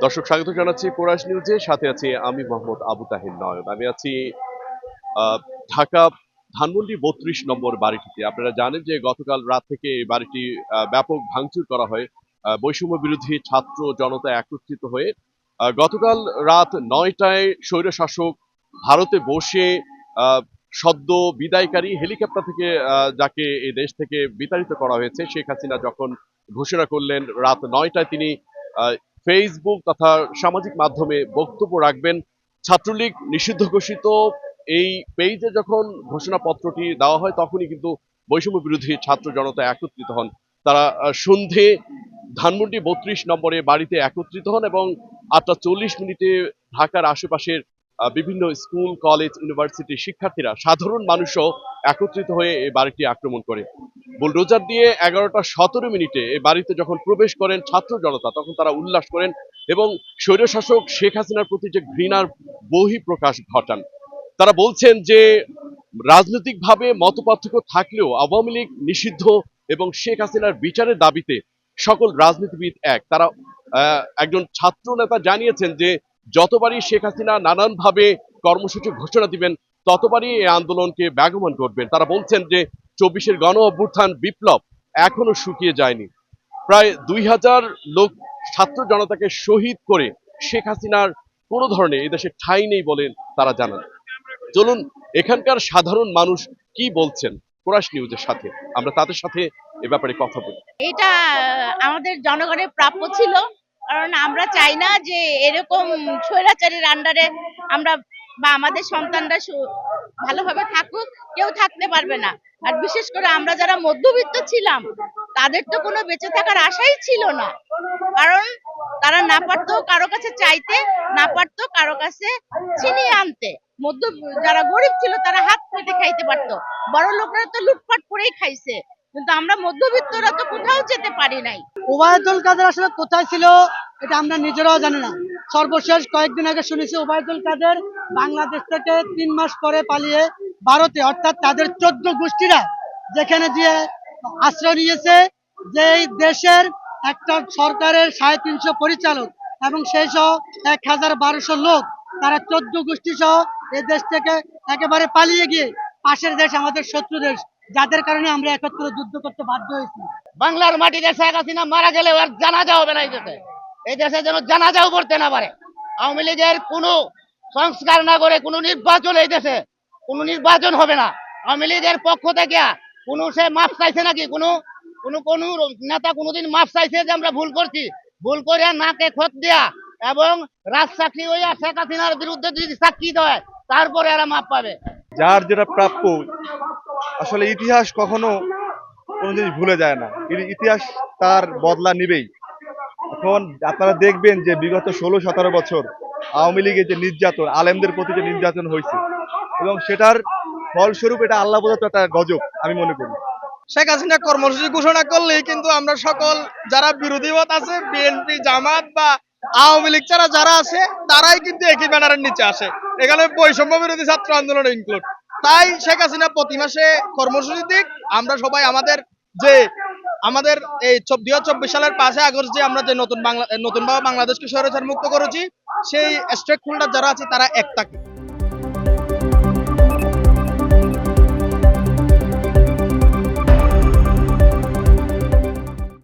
দর্শক স্বাগত জানাচ্ছি কোরাস নিউজে, সাথে আছি আমি মোহাম্মদ আবু তাহের নয়ন। আমি আছি আহ, ঢাকা ধানমন্ডি 32 নম্বর বাড়িটিতে। আপনারা জানেন যে গতকাল রাত থেকে এই বাড়িটি ব্যাপক ভাঙচুর করা হয়। বৈষম্য বিরোধী ছাত্র জনতা একত্রিত হয়ে গতকাল রাত 9টায় স্বৈরশাসক ভারতে বসে আহ, সদ্য বিদায়কারী হেলিকপ্টার থেকে যাকে এই দেশ থেকে বিতাড়িত করা হয়েছে শেখ হাসিনা যখন ঘোষণা করলেন রাত 9টায় তিনি ফেসবুক তথা সামাজিক মাধ্যমে বক্তব্য রাখবেন। ছাত্রলীগ নিষিদ্ধ ঘোষিত এই পেজে যখন ঘোষণাপত্রটি দেওয়া হয় তখনই কিন্তু বৈষম্য বিরোধী ছাত্র জনতা একত্রিত হন। তারা সন্ধে ধানমন্ডি 32 নম্বরে বাড়িতে একত্রিত হন এবং 8টা 40 মিনিটে ঢাকার আশেপাশের বিভিন্ন স্কুল কলেজ ইউনিভার্সিটির শিক্ষার্থীরা সাধারণ মানুষও একত্রিত হয়ে এই বাড়িটি আক্রমণ করে। বুলডোজার দিয়ে 11টা 17 মিনিটে এই বাড়িতে যখন প্রবেশ করেন ছাত্র জনতা তখন তারা উল্লাস করেন এবং স্বৈরশাসক শেখ হাসিনার প্রতি যে ঘৃণার বহিঃপ্রকাশ ঘটান। তারা বলছেন যে রাজনৈতিকভাবে মতপার্থক্য থাকলেও আওয়ামী লীগ নিষিদ্ধ এবং শেখ হাসিনার বিচারের দাবিতে সকল রাজনীতিবিদ এক। তারা একজন ছাত্র নেতা জানিয়েছেন যে যতবারই শেখ হাসিনা নানানভাবে কর্মসূচি ঘোষণা দিবেন ততবারই এই আন্দোলনকে বেগবান করবেন। তারা বলছেন যে 24-এর গণ অভ্যুত্থান বিপ্লব এখনো শুকিয়ে যায়নি। প্রায় 2000 লোক ছাত্র জনতাকে শহীদ করে শেখ হাসিনার কোনো ধরনের এদেশে ঠাঁই নেই বলে তারা জানান। চলুন এখানকার সাধারণ মানুষ কি বলছেন কোরাস নিউজের সাথে আমরা তাদের সাথে এ ব্যাপারে কথা বলি। এটা আমাদের জনগণের প্রাপ্য ছিল, কারণ আমরা চাই না যে এরকম স্বৈরাচারীর আন্ডারে আমরা বা আমাদের সন্তানরা ভালোভাবে থাকুক। কেউ থাকতে পারবে না। আর বিশেষ করে আমরা যারা মধ্যবিত্ত ছিলাম তাদের তো কোনো বেঁচে থাকার আশাই ছিল না, কারণ তারা না পারতো কারো কাছে চাইতে, না পারতো কারো কাছে ছিনিয়ে আনতে। মধ্য যারা গরিব ছিল তারা হাত পেতে খাইতে পারতো, বড় লোকরা তো লুটপাট করেই খাইছে, কিন্তু আমরা মধ্যবিত্তরা তো কোথাও যেতে পারি নাই। ওবায়দুল কাদের আসলে কোথায় ছিল এটা আমরা নিজেরাও জানি না। সর্বশেষ কয়েকদিন আগে শুনেছি ওবায়দুল কাদের বাংলাদেশ থেকে 3 মাস পরে পালিয়ে ভারতে, অর্থাৎ তাদের 14 গোষ্ঠীরা যেখানে দিয়ে আশ্রয় নিয়েছে, যে দেশের একটা সরকারের 350 পরিচালক এবং সেই সহ 1012 লোক, তারা 14 গোষ্ঠী সহ এই দেশ থেকে একেবারে পালিয়ে গিয়ে পাশের দেশ, আমাদের শত্রু দেশ, যাদের কারণে আমরা একত্রে যুদ্ধ করতে বাধ্য হয়েছি। বাংলার মাটিতে শেখ হাসিনা মারা গেলে আর জানাজা হবে না। এই দেশে যেন জানাজাও করতে না পারে। আওয়ামী লীগের কোনো সংস্কার না করে কোনো নির্বাচন এই দেশে কোনো নির্বাচন হবে না। আওয়ামী লীগের পক্ষ থেকে কোনো সে মাফ চাইছে নাকি? কোনো কোনো কোনো নেতা কোনোদিন মাফ চাইছে যে আমরা ভুল করছি? ভুল করে নাকে খত দেয়া এবং রাজসাক্ষী হইয়া শেখ হাসিনার বিরুদ্ধে যদি সাক্ষী দেয় তারপরে এরা মাফ পাবে। যার যেটা প্রাপ্য, আসলে ইতিহাস কখনো কোনো জিনিস ভুলে যায় না, ইতিহাস তার বদলা নিবেই। এখন আপনারা দেখবেন যে বিগত 16-17 বছর আওয়ামী লীগের যে নির্যাতন, আলেমদের প্রতি যে নির্যাতন হয়েছে, এবং সেটার ফলস্বরূপ এটা আল্লাহ প্রদত্ত একটা গজব আমি মনে করি। শেখ হাসিনা কর্মসূচি ঘোষণা করলেই কিন্তু আমরা সকল যারা বিরোধী মত আছে, বিএনপি, জামাত বা আওয়ামী লীগ ছাড়া যারা আছে তারাই কিন্তু একই ব্যানারের নিচে আসে। এখানে বৈষম্য বিরোধী ছাত্র আন্দোলন ইনক্লুড। তাই শেখ হাসিনা প্রতি মাসে কর্মসূচি দিক, আমরা সবাই আমাদের এই 2024 সালের 5 আগস্ট যে আমরা যে নতুনভাবে বাংলাদেশকে স্বৈরাচার মুক্ত করেছি, সেই স্টেক হোল্ডার যারা আছে তারা এক থাকে।